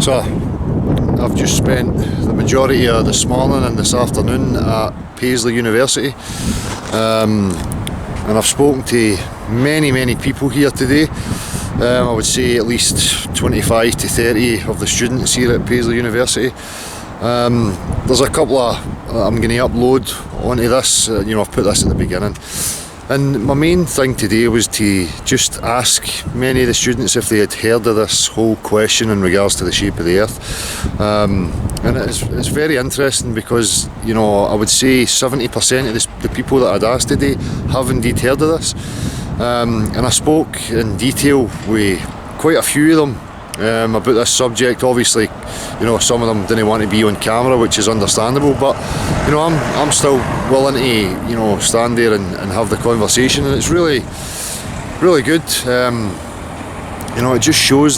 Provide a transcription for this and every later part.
So I've just spent the majority of this morning and this afternoon at Paisley University, and I've spoken to many people here today. I would say at least 25 to 30 of the students here at Paisley University. There's a couple I'm going to upload onto this. I've put this at the beginning. And my main thing today was to just ask many of the students if they had heard of this whole question in regards to the shape of the earth. And it's very interesting because, I would say 70% of the people that I'd asked today have indeed heard of this. And I spoke in detail with quite a few of them about this subject. Obviously, some of them didn't want to be on camera, which is understandable, but I'm still willing to stand there and have the conversation, and it's really good. It just shows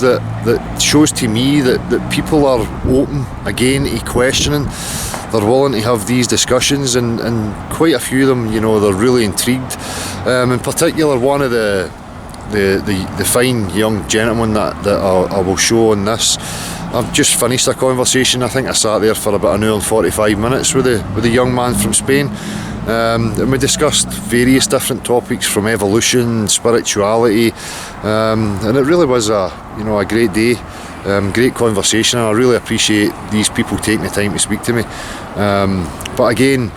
shows to me that people are open again to questioning. They're willing to have these discussions, and quite a few of them, they're really intrigued. In particular, one of the fine young gentlemen that I will show on this, I've just finished a conversation. I think I sat there for about an hour and 45 minutes with a young man from Spain, and we discussed various different topics from evolution, spirituality, and it really was a great day, great conversation, and I really appreciate these people taking the time to speak to me. But again,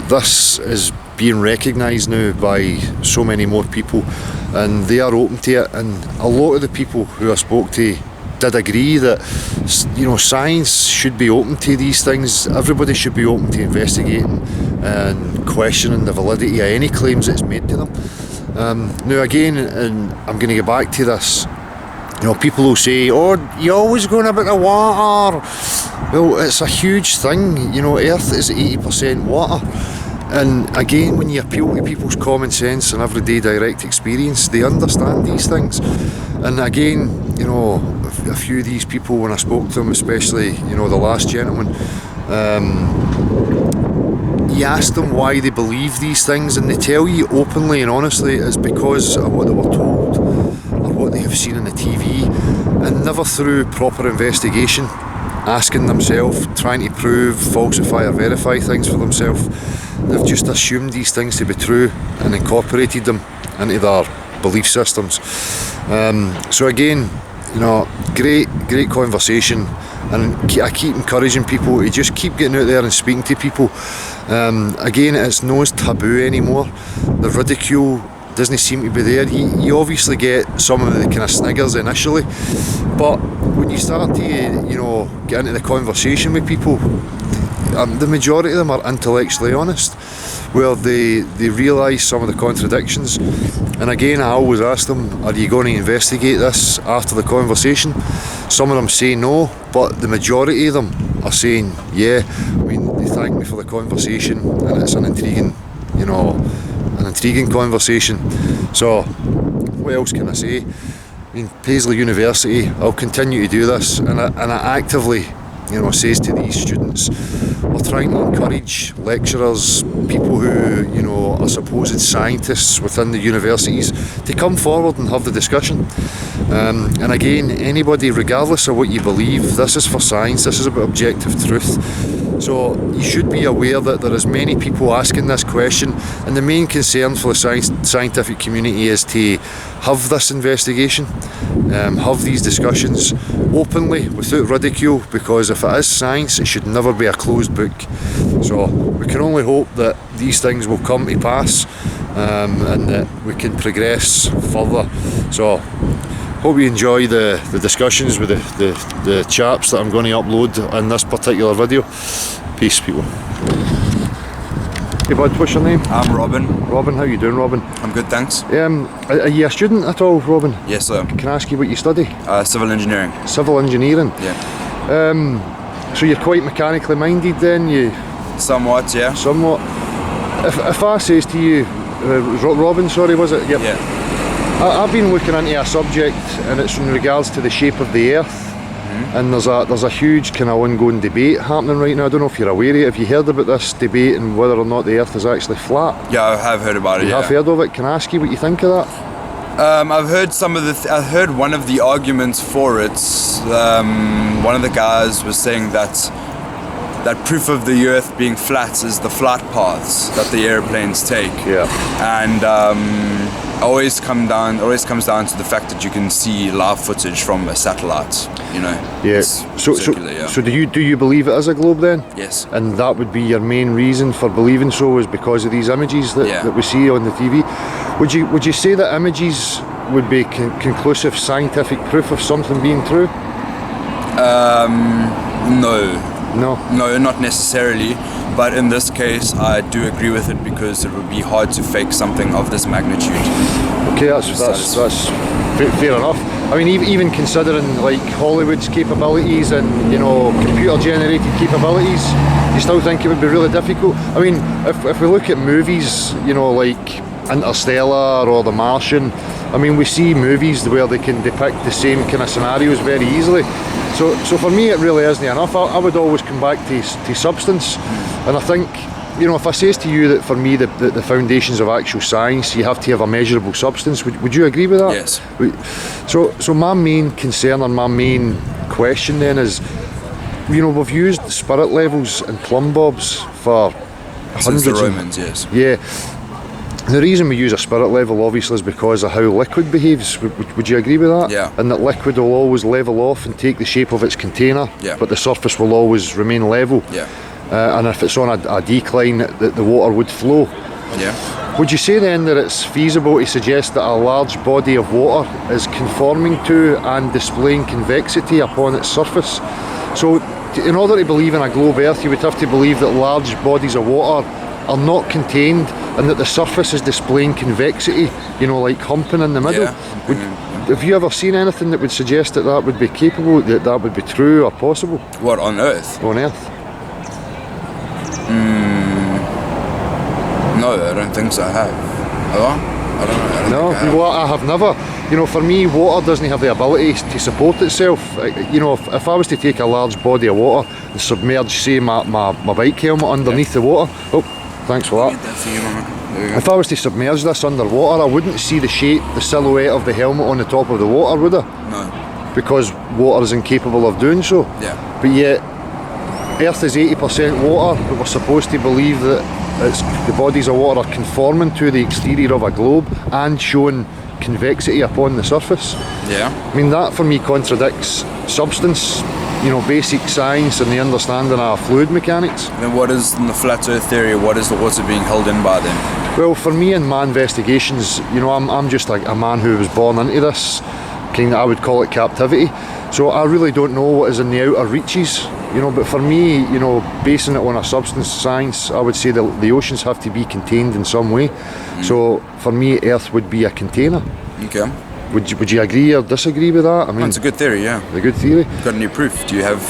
this is being recognised now by so many more people, and they are open to it, and a lot of the people who I spoke to did agree that science should be open to these things. Everybody should be open to investigating and questioning the validity of any claims that's made to them. Now again, and I'm going to get back to this, people will say, "Oh, you're always going about the water." Well, it's a huge thing. Earth is 80% water. And again, when you appeal to people's common sense and everyday direct experience, they understand these things. And again, a few of these people, when I spoke to them, especially, the last gentleman, you ask them why they believe these things, and they tell you openly and honestly it's because of what they were told or what they have seen on the TV, and never through proper investigation, asking themselves, trying to prove, falsify or verify things for themselves. They've just assumed these things to be true and incorporated them into their belief systems. So again, great conversation, and I keep encouraging people to just keep getting out there and speaking to people. Again, it's no taboo anymore. The ridicule doesn't seem to be there. You obviously get some of the kind of sniggers initially, but when you start to get into the conversation with people, the majority of them are intellectually honest, where they realise some of the contradictions. And again, I always ask them, are you going to investigate this after the conversation? Some of them say no, but the majority of them are saying yeah. They thank me for the conversation, and it's an intriguing conversation. So what else can I say? Paisley University, I'll continue to do this, and I actively says to these students, we're trying to encourage lecturers, people who are supposed scientists within the universities, to come forward and have the discussion. And again, anybody, regardless of what you believe, this is for science, this is about objective truth. So you should be aware that there is many people asking this question, and the main concern for the scientific community is to have this investigation, have these discussions openly, without ridicule, because if it is science, it should never be a closed book. So we can only hope that these things will come to pass, and that we can progress further. So hope you enjoy the discussions with the chaps that I'm going to upload in this particular video. Peace, people. Hey bud, what's your name? I'm Robin. Robin, how you doing, Robin? I'm good, thanks. Are you a student at all, Robin? Yes, sir. Can I ask you what you study? Civil engineering. Civil engineering? Yeah. So you're quite mechanically minded then? Somewhat, yeah. Somewhat. If I says to you, Robin, sorry, was it? Yep. Yeah. I've been looking into a subject, and it's in regards to the shape of the earth. And there's a huge kind of ongoing debate happening right now. I don't know if you're aware of it. Have you heard about this debate and whether or not the earth is actually flat? Yeah, I have heard about it. You have heard of it. Can I ask you what you think of that? I've heard I heard one of the arguments for it. One of the guys was saying that proof of the Earth being flat is the flight paths that the airplanes take. Yeah. And always comes down to the fact that you can see live footage from a satellite. You know. Yeah. It's circular, yeah. So do you believe it is a globe then? Yes. And that would be your main reason for believing so, is because of these images that we see on the TV. Would you say that images would be conclusive scientific proof of something being true? No, not necessarily. But in this case, I do agree with it because it would be hard to fake something of this magnitude. Okay, that's fair enough. I mean, even considering like Hollywood's capabilities and computer-generated capabilities, you still think it would be really difficult? I mean, if we look at movies, like Interstellar or The Martian, I mean, we see movies where they can depict the same kind of scenarios very easily. So for me, it really isn't enough. I would always come back to substance, and I think, if I says to you that for me the foundations of actual science, you have to have a measurable substance. Would you agree with that? Yes. So my main concern and my main question then is, we've used spirit levels and plumb bobs for Since the hundreds. Romans, yes. Yeah. The reason we use a spirit level obviously is because of how liquid behaves. Would you agree with that? Yeah. And that liquid will always level off and take the shape of its container, Yeah. but the surface will always remain level. Yeah. And if it's on a decline, the water would flow. Yeah. Would you say then that it's feasible to suggest that a large body of water is conforming to and displaying convexity upon its surface? So in order to believe in a globe Earth, you would have to believe that large bodies of water are not contained and that the surface is displaying convexity, like humping in the middle. Yeah. Have you ever seen anything that would suggest that would be capable, that would be true or possible What, on Earth? on Earth? No, I don't think so. I have. Have I? I don't know. I don't No, think I have. well, I have never. For me, water doesn't have the ability to support itself. If I was to take a large body of water and submerge, say, my bike helmet underneath the water. Oh, thanks for Get that. that for you, Mama. There you go. If I was to submerge this underwater, I wouldn't see the shape, the silhouette of the helmet on the top of the water, would I? No. Because water is incapable of doing so. Yeah. But yet, Earth is 80% water, but we're supposed to believe that the bodies of water are conforming to the exterior of a globe and showing convexity upon the surface. Yeah. I mean, that for me contradicts substance, basic science and the understanding of fluid mechanics. Then what is, in the flat Earth theory, what is the water being held in by then? Well, for me in my investigations, I'm just like a man who was born into this kind of, I would call it captivity. So I really don't know what is in the outer reaches, but for me, basing it on a substance science, I would say that the oceans have to be contained in some way. So for me, Earth would be a container. Okay. Would you agree or disagree with that? I mean, That's a good theory, yeah. a good theory. Got any proof? Do you have...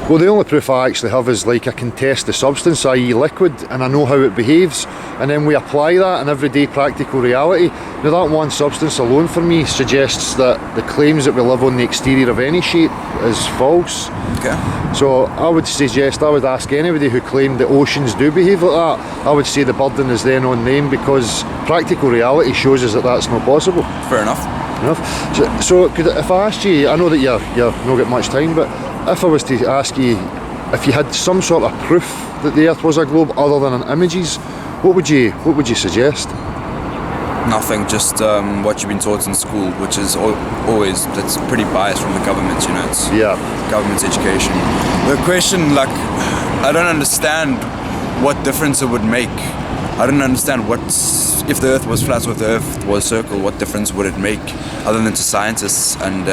Well, the only proof I actually have is like I can test the substance, i.e. liquid, and I know how it behaves, and then we apply that in everyday practical reality. Now that one substance alone for me suggests that the claims that we live on the exterior of any shape is false. Okay. So I would ask anybody who claimed that oceans do behave like that, I would say the burden is then on them, because practical reality shows us that that's not possible. Fair enough. So if I asked you, I know that you're not got much time, but if I was to ask you if you had some sort of proof that the Earth was a globe other than in images, what would you suggest? Nothing, just what you've been taught in school, which is always, that's pretty biased from the government, it's government's education. The question, I don't understand what difference it would make. I don't understand if the Earth was flat or if the Earth was circle, what difference would it make, other than to scientists and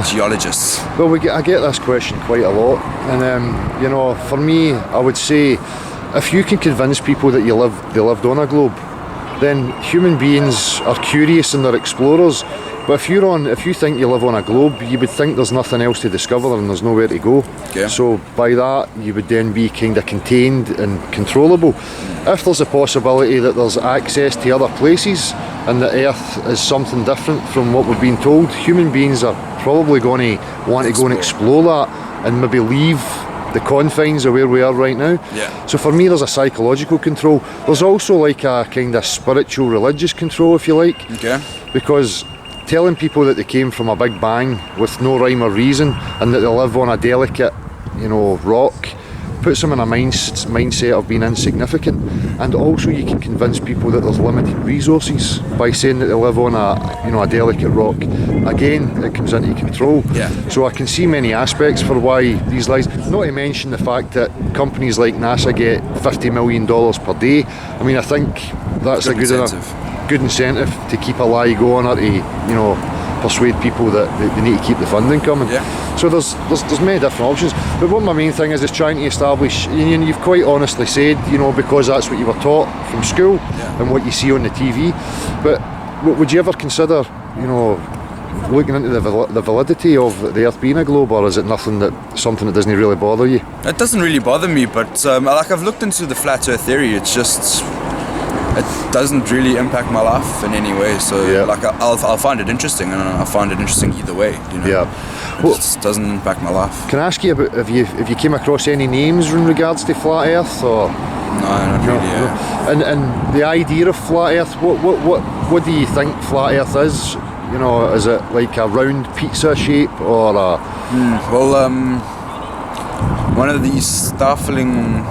geologists? Well, I get this question quite a lot, and for me, I would say, if you can convince people that they lived on a globe, then human beings are curious and they're explorers. But if you think you live on a globe, you would think there's nothing else to discover and there's nowhere to go. Okay. So by that, you would then be kind of contained and controllable. If there's a possibility that there's access to other places and that Earth is something different from what we've been told, human beings are probably going to want to go and explore that and maybe leave the confines of where we are right now. Yeah. So for me, there's a psychological control. There's also like a kind of spiritual, religious control, if you like. Okay. Because telling people that they came from a big bang with no rhyme or reason and that they live on a delicate, rock, puts them in a mindset of being insignificant. And also you can convince people that there's limited resources by saying that they live on a delicate rock. Again, it comes into control. Yeah. So I can see many aspects for why these lies, not to mention the fact that companies like NASA get $50 million per day. I mean, I think that's good incentive to keep a lie going, or to persuade people that they need to keep the funding coming. Yeah. So there's many different options. But what my main thing is trying to establish, and you've quite honestly said, because that's what you were taught from school and what you see on the TV. But would you ever consider, looking into the validity of the Earth being a globe, or is it something that doesn't really bother you? It doesn't really bother me, but I've looked into the flat Earth theory. It's just, it doesn't really impact my life in any way. So I'll find it interesting, and I'll find it interesting either way. Yeah. It just doesn't impact my life. Can I ask you about if you came across any names in regards to flat Earth, or? No, not really. Yeah. And the idea of flat Earth, what do you think flat Earth is? Is it like a round pizza shape, or a? Well, one of the stifling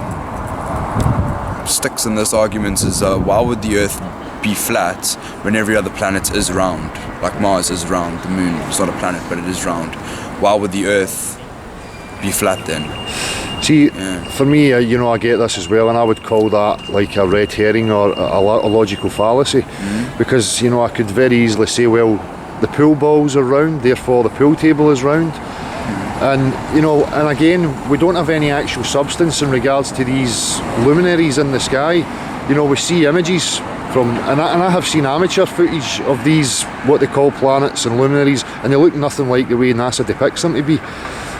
sticks in this argument is why would the Earth be flat when every other planet is round? Like Mars is round, the Moon is not a planet, but it is round. Why would the Earth be flat then? See, for me, I get this as well, and I would call that like a red herring or a logical fallacy, because I could very easily say, well, the pool balls are round, therefore the pool table is round. And and again, we don't have any actual substance in regards to these luminaries in the sky. We see images from, and I have seen amateur footage of these, what they call planets and luminaries, and they look nothing like the way NASA depicts them to be.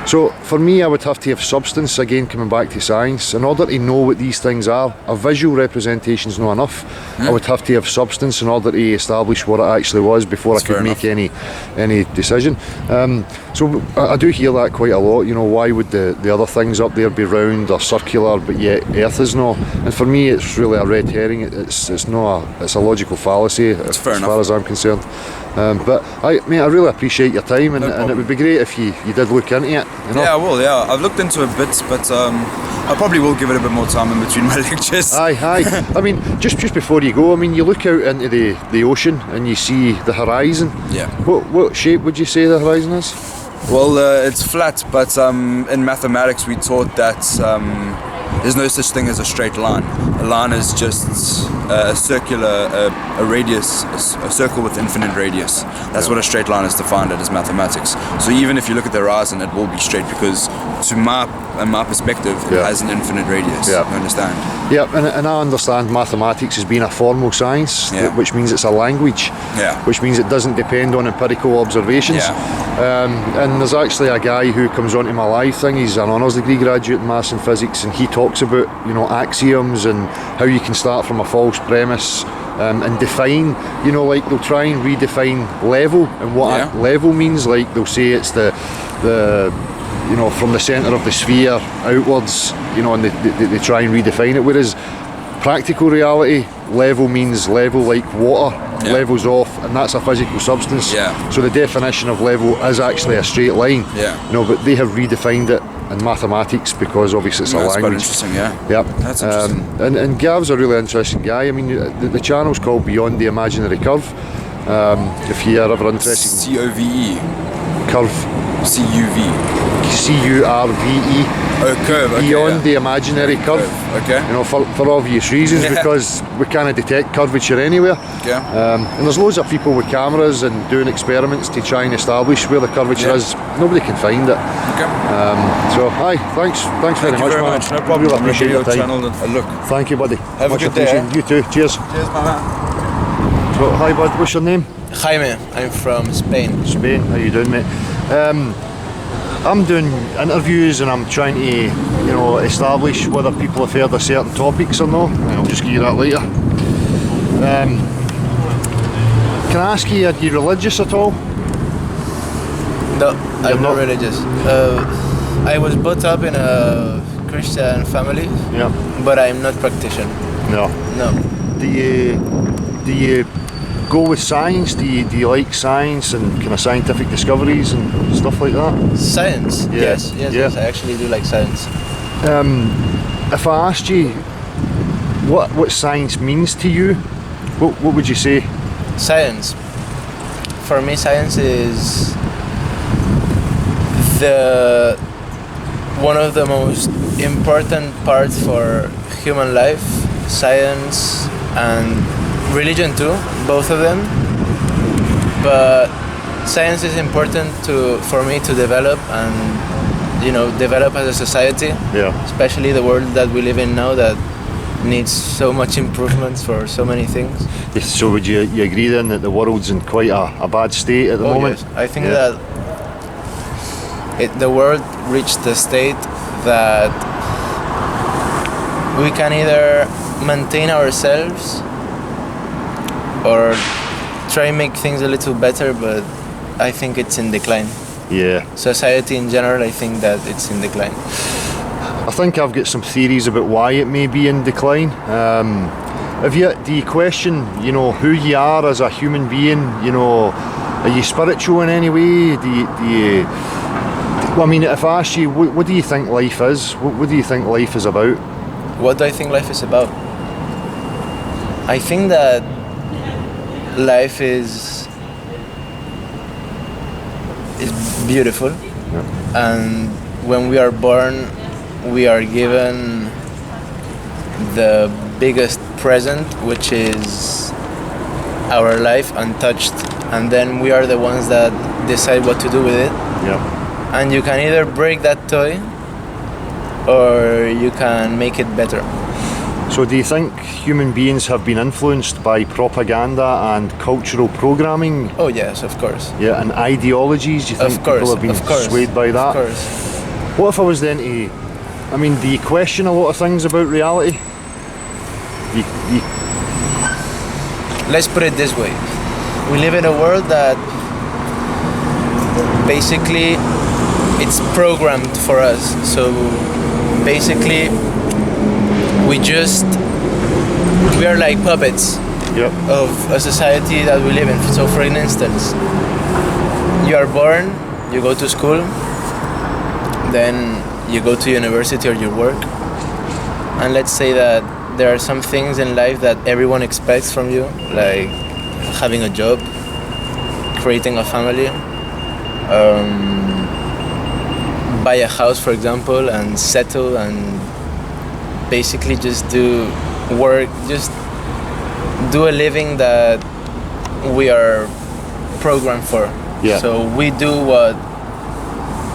So for me, I would have to have substance, again coming back to science, in order to know what these things are. A visual representation is not enough. I would have to have substance in order to establish what it actually was before I could make any decision. So I do hear that quite a lot. Why would the other things up there be round or circular, but yet Earth is not? And for me, it's really a red herring. It's a logical fallacy as far as I'm concerned. But I really appreciate your time, and it would be great if you did look into it. Yeah, I will. Yeah, I've looked into it a bit, but I probably will give it a bit more time in between my lectures. Aye. I mean, just before you go, you look out into the ocean and you see the horizon. Yeah. What shape would you say the horizon is? Well, it's flat, but in mathematics we taught that there's no such thing as a straight line. A line is just a circular, a radius, a circle with infinite radius. That's what a straight line is defined as mathematics. So even if you look at the horizon, it will be straight, because to my perspective, it has an infinite radius. You understand? Yeah, and I understand mathematics as being a formal science, which means it's a language, which means it doesn't depend on empirical observations. And there's actually a guy who comes onto my live thing. He's an honours degree graduate in maths and physics, and he talks about axioms and how you can start from a false premise and define, like they'll try and redefine level and what level means. Like they'll say it's the from the centre of the sphere outwards, and they try and redefine it, whereas practical reality, level means level like water, levels off, and that's a physical substance. So the definition of level is actually a straight line. But they have redefined it in mathematics because obviously it's a language. That's quite interesting. That's interesting. And Gav's a really interesting guy. I mean, the channel's called Beyond the Imaginary Curve. If you're ever interested in COVE curve. CURVE. Oh, curve. Okay, Beyond the Imaginary Curve. Okay. For obvious reasons, because we can't detect curvature anywhere. And there's loads of people with cameras and doing experiments to try and establish where the curvature is. Nobody can find it. So, thanks very much, man. No problem. Really appreciate your time. Channel a look. Thank you, buddy. Have a good day. You too. Cheers. Cheers, my man. So, hi, bud. What's your name? Jaime. I'm from Spain. Spain. How you doing, mate? I'm doing interviews and I'm trying to, establish whether people have heard of certain topics or not. And I'll just give you that later. Can I ask you, are you religious at all? No, I'm not religious. I was brought up in a Christian family, Yeah. but I'm not practitioner. No. No. Do you go with science? Do you like science and kind of scientific discoveries and stuff like that? Science? Yeah. Yes, Yeah. yes, I actually do like science. If I asked you what science means to you, what would you say? Science. For me, science is the one of the most important parts for human life. Science and religion too, both of them. But science is important for me to develop and develop as a society. Yeah. Especially the world that we live in now that needs so much improvements for so many things. Yes, so would you agree then that the world's in quite a bad state at the moment? Yes. I think that the world reached the state that we can either maintain ourselves or try and make things a little better, but I think it's in decline. Yeah. Society in general, I think that it's in decline. I think I've got some theories about why it may be in decline. Do you question, who you are as a human being? Are you spiritual in any way? If I ask you, what do you think life is? What do you think life is about? What do I think life is about? I think that life is beautiful, and when we are born, we are given the biggest present, which is our life untouched, and then we are the ones that decide what to do with it. Yeah. And you can either break that toy or you can make it better. So do you think human beings have been influenced by propaganda and cultural programming? Oh yes, of course. Yeah, and ideologies? Do you think people have been swayed by that? Of course. What if I was then to... do you question a lot of things about reality? Let's put it this way. We live in a world that basically it's programmed for us. So basically we are like puppets of a society that we live in. So for instance, you are born, you go to school, then you go to university or you work, and let's say that there are some things in life that everyone expects from you, like having a job, creating a family, buy a house, for example, and settle and basically just do work, just do a living that we are programmed for. Yeah. So we do what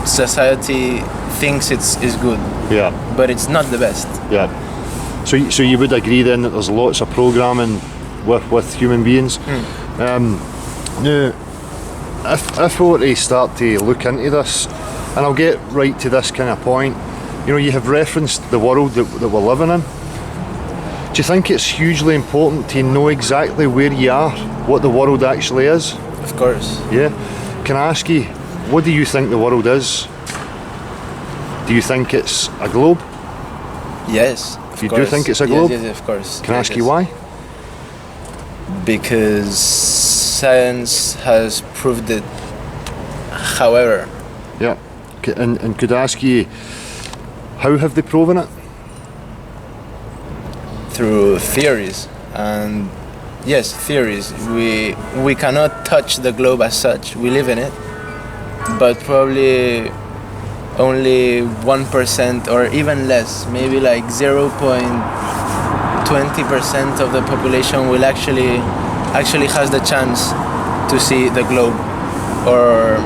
society thinks is good. Yeah. But it's not the best. Yeah. So you would agree then that there's lots of programming with human beings? Now, if we were to start to look into this, and I'll get right to this kind of point, you have referenced the world that we're living in. Do you think it's hugely important to know exactly where you are, what the world actually is? Of course. Yeah. Can I ask you, what do you think the world is? Do you think it's a globe? Yes. You do think it's a globe? Yes, of course. Can I ask you why? Because science has proved it. However. Yeah. And could I ask you, how have they proven it? Through theories. And yes, theories. We cannot touch the globe as such. We live in it. But probably only 1% or even less, maybe like 0.20% of the population will actually has the chance to see the globe or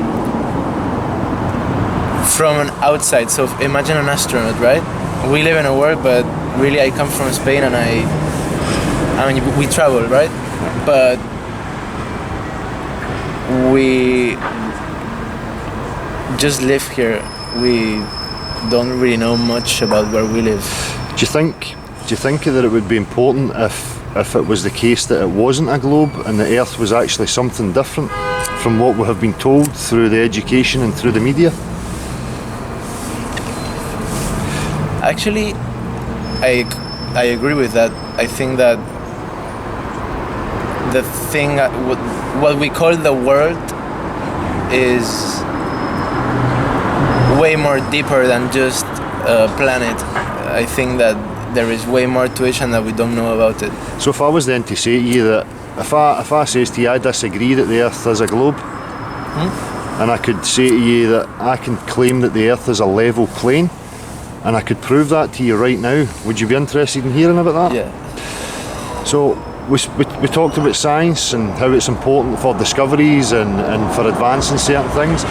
from an outside. So imagine an astronaut, right? We live in a world, but really I come from Spain and we travel, right? But we just live here. We don't really know much about where we live. Do you think that it would be important if it was the case that it wasn't a globe and the Earth was actually something different from what we have been told through the education and through the media? Actually, I agree with that. I think that the thing, what we call the world, is way more deeper than just a planet. I think that there is way more to it and that we don't know about it. So if I was then to say to you that, if I says to you I disagree that the Earth is a globe, and I could say to you that I can claim that the Earth is a level plane, and I could prove that to you right now, would you be interested in hearing about that? Yeah. So we talked about science and how it's important for discoveries and for advancing certain things.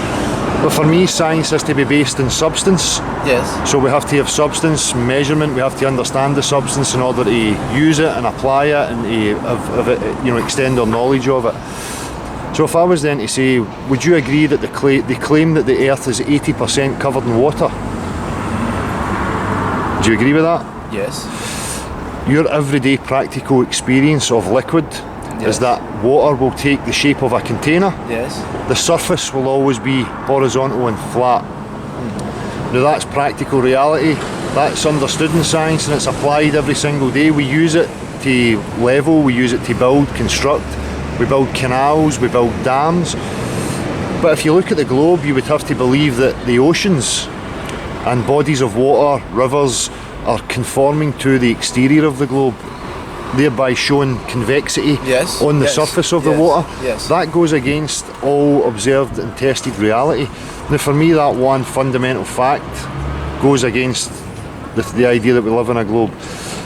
But for me, science has to be based in substance. Yes. So we have to have substance, measurement, we have to understand the substance in order to use it and apply it and to extend our knowledge of it. So if I was then to say, would you agree that they claim that the Earth is 80% covered in water? Do you agree with that? Yes. Your everyday practical experience of liquid is that water will take the shape of a container. Yes. The surface will always be horizontal and flat. Now that's practical reality. That's understood in science and it's applied every single day. We use it to level, we use it to build, construct. We build canals, we build dams. But if you look at the globe, you would have to believe that the oceans and bodies of water, rivers, are conforming to the exterior of the globe, thereby showing convexity on the surface of the water. Yes. That goes against all observed and tested reality. Now for me, that one fundamental fact goes against the idea that we live in a globe.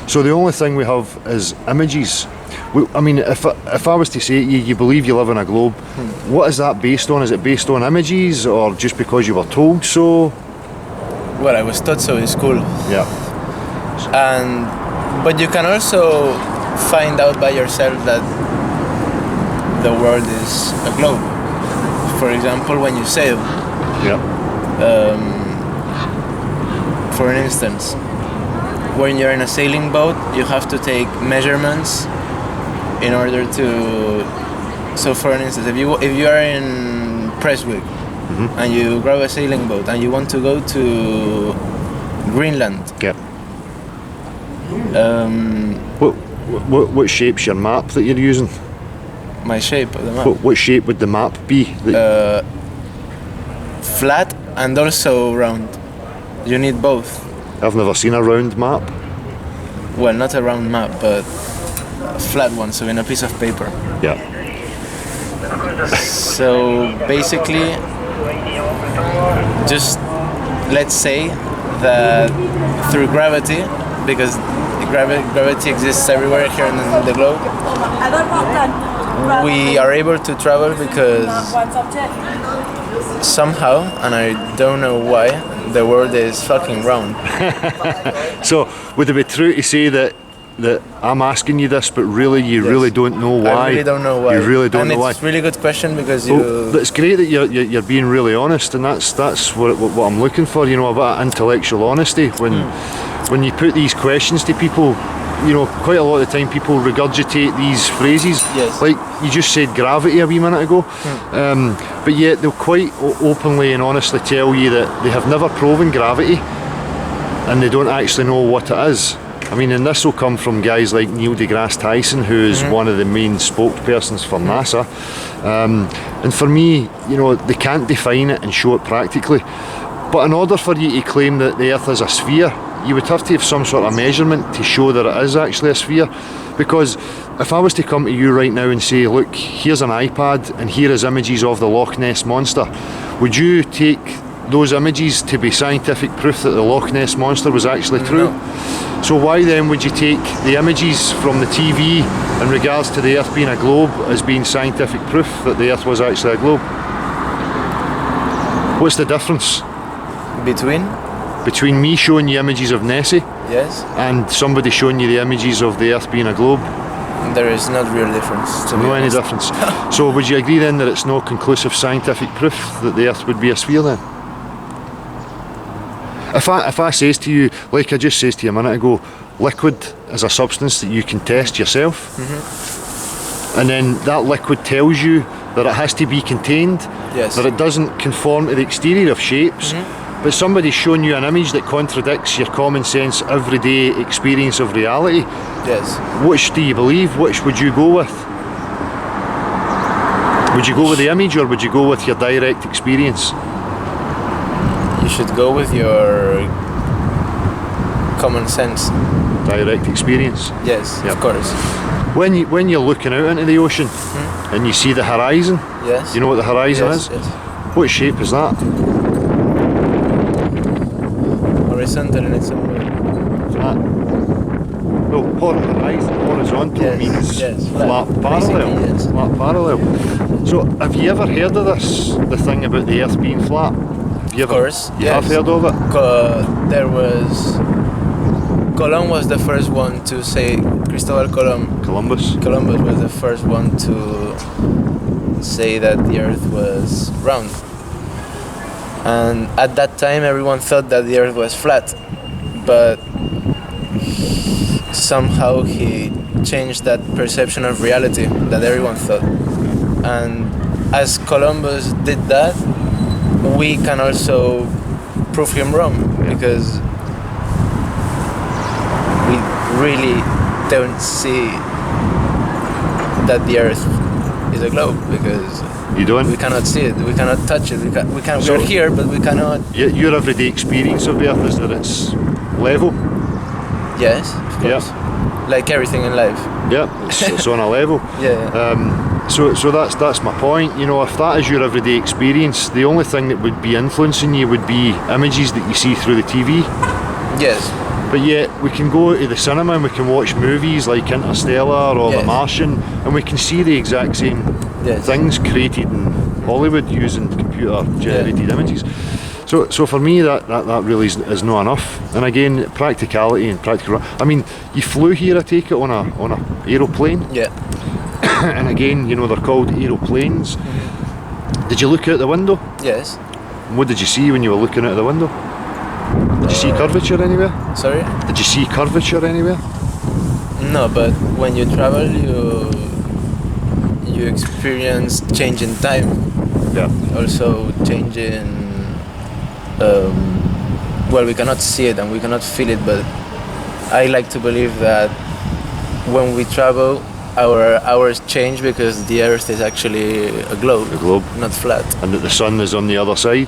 So the only thing we have is images. If I was to say to you, you believe you live in a globe, what is that based on? Is it based on images or just because you were told so? Well, I was taught so in school. Yeah. But you can also find out by yourself that the world is a globe. For example, when you sail. Yeah. For instance, when you're in a sailing boat, you have to take measurements in order to. So, for instance, if you are in Prestwick and you grab a sailing boat and you want to go to Greenland. Yeah. What shape's your map that you're using? My shape of the map. What shape would the map be? Flat and also round. You need both. I've never seen a round map. Well, not a round map, but a flat one, so in a piece of paper. Yeah. So basically, just let's say that through gravity, because gravity exists everywhere here in the globe, we are able to travel because somehow, and I don't know why, the world is fucking round. So would it be true to say that I'm asking you this, but really you really don't know why? I really don't know why. You really don't know why. It's a really good question because you. Well, it's great that you're being really honest, and that's what I'm looking for. You know, a bit of intellectual honesty when you put these questions to people. You know, quite a lot of the time people regurgitate these phrases. Yes. Like you just said gravity a wee minute ago, but yet they'll quite openly and honestly tell you that they have never proven gravity, and they don't actually know what it is. I mean, and this will come from guys like Neil deGrasse Tyson, who is one of the main spokespersons for NASA. And for me, you know, they can't define it and show it practically. But in order for you to claim that the Earth is a sphere, you would have to have some sort of measurement to show that it is actually a sphere. Because if I was to come to you right now and say, look, here's an iPad and here is images of the Loch Ness Monster, would you take those images to be scientific proof that the Loch Ness Monster was actually true? No. So why then would you take the images from the TV in regards to the Earth being a globe as being scientific proof that the Earth was actually a globe? What's the difference? Between me showing you images of Nessie and somebody showing you the images of the Earth being a globe? There is not real difference. No any difference. So would you agree then that it's no conclusive scientific proof that the Earth would be a sphere then? If I says to you, like I just says to you a minute ago, liquid is a substance that you can test yourself, and then that liquid tells you that it has to be contained, that it doesn't conform to the exterior of shapes, but somebody's shown you an image that contradicts your common sense, everyday experience of reality. Yes. Which do you believe? Which would you go with? Would you go with the image, or would you go with your direct experience? You should go with your common sense. Direct experience? Yes, Yep. of course. When you're looking out into the ocean and you see the horizon, Yes. you know what the horizon is? Yes. What shape is that? Horizontal in its own way. Flat. No, horizontal Yes, means yes, flat flat, parallel. basically, yes. Flat parallel. So have you ever heard of this? The thing about the Earth being flat? Have you Of ever? course, You yes. have heard of it? There was Colón was the first one to say Cristobal Columbus. Columbus was the first one to say that the Earth was round. And at that time, everyone thought that the Earth was flat, but somehow he changed that perception of reality that everyone thought. And as Columbus did that, we can also prove him wrong, because we really don't see that the Earth is a globe, because You don't? we cannot see it, we cannot touch it, So- we're here, but we cannot. Your everyday experience of the Earth is that it's level. Yes, of course. Like everything in life. Yeah, it's on a level. Yeah. So that's my point. You know, if that is your everyday experience, the only thing that would be influencing you would be images that you see through the TV. Yes. But yet we can go to the cinema and we can watch movies like Interstellar or Yes. The Martian, and we can see the exact same Yes. things created in Hollywood using computer generated images. So for me that really is not enough. And again, practicality and practical. I mean, you flew here, I take it, on a aeroplane. Yeah. And again, you know, they're called aeroplanes. Did you look out the window? Yes. What did you see when you were looking out the window? Did you see curvature anywhere? Sorry? Did you see curvature anywhere? No, but when you travel, you experience change in time. Yeah. Also change in. Well, we cannot see it and we cannot feel it, but I like to believe that when we travel, our hours change because the Earth is actually a globe. A globe. Not flat. And that the sun is on the other side.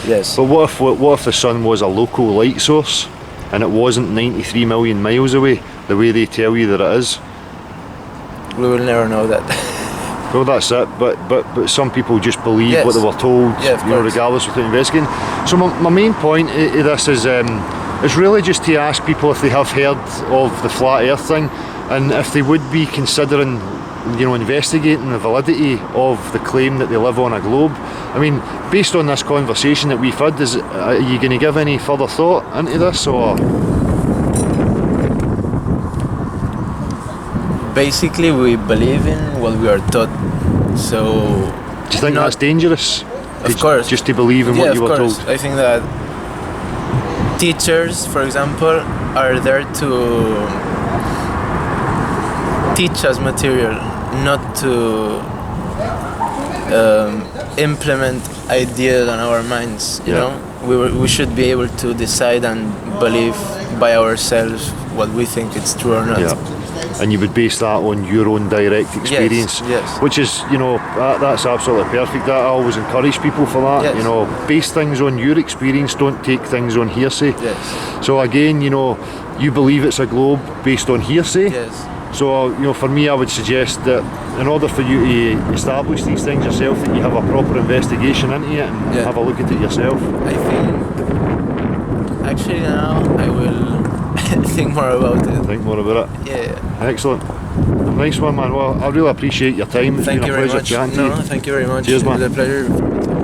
Yes. But what if the sun was a local light source and it wasn't 93 million miles away, the way they tell you that it is? We will never know that. Well, that's it. But some people just believe Yes. what they were told, Yeah, of you know, course. regardless without investigating. So my main point of this is really just to ask people if they have heard of the flat Earth thing, and if they would be considering, you know, investigating the validity of the claim that they live on a globe. I mean, based on this conversation that we've had, are you going to give any further thought into this, or? Basically, we believe in what we are taught. So. Do you think that's dangerous? Of course. Just to believe in what you were of course. told? I think that teachers, for example, are there to teach us material, not to implement ideas on our minds. You know, we should be able to decide and believe by ourselves what we think is true or not. Yeah. And you would base that on your own direct experience. Yes. Which is, you know, that's absolutely perfect. I always encourage people for that. Yes. You know, base things on your experience, don't take things on hearsay. Yes. So again, you know, you believe it's a globe based on hearsay. Yes. So, you know, for me, I would suggest that in order for you to establish these things yourself, that you have a proper investigation into it and have a look at it yourself. I think actually now I will think more about it. Think more about it. Yeah. Excellent. Nice one, man. Well, I really appreciate your time. It's Thank been you a very pleasure much. chatting to you. No, thank you very much. Cheers, It was man. a pleasure for me.